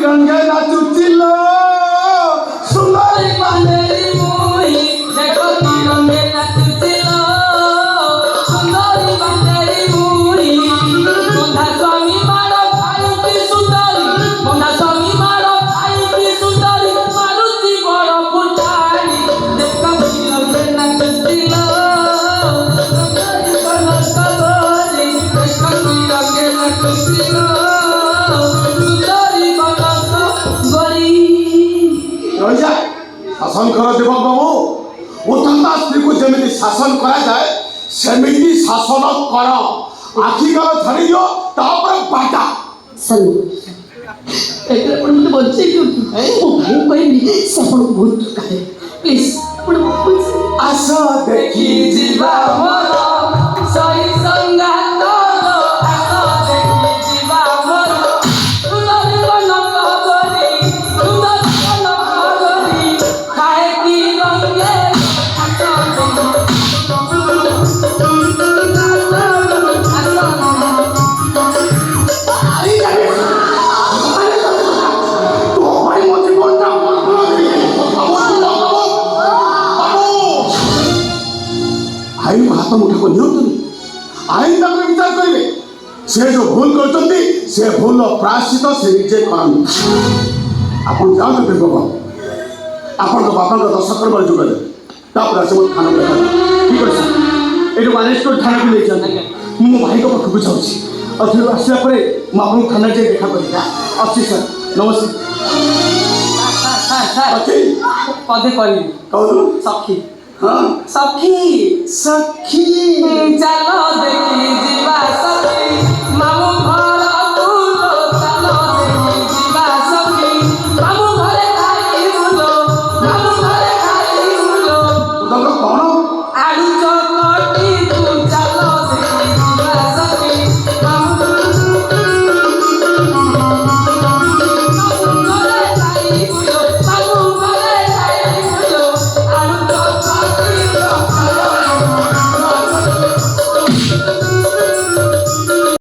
रंगे नाचुचिलो सुंदरी बांधेरी मुई देखो की रंगे नाचुचिलो सुंदरी बांधेरी मुई बंधा स्वामी मारो भाई की सुंदरी बंधा स्वामी मारो भाई की सुंदरी मारुति बड़ फुटानी देखो की रंगे नाचुचिलो सुंदरी बनस कबरी देखो की रंगे नाचुचिलो सुंदरी बनस कबरी रजा शासन कर देवक बाबू उठंता स्त्री को जमिति शासन करा जाए सेमिति शासन कर आखि कर धरी दियो तापर बाटा सन एकरे पण मते बच्चे क्यों है ओ भाई कोई से पण बहुत करे प्लीज पण आस देखी जीवा मोर सही संगात आस देखी जीवा मोर सुंदर बनक करी सुंदर बनक करी काहे की रंगे तो भाई मोती बोलता आई हाथ मुठा को नियंत्रण आई तक विचार करेंगे से जो भूल करते से भूल प्रायश्चित से निजे करनी आपन जाओ तो बाबा आपन बापा का दशकर बार जुगल तापर से मत खाना देखा ठीक है ये जो मानेश्वर थाना को ले जाना मो भाई को पाखु जाऊँगी और फिर आसला पर आपको थाना जाए देखा करा अच्छी सर नमस्ते अच्छी पदे करी कौन सखी हाँ सखी सखी चलो देखी जीवा सखी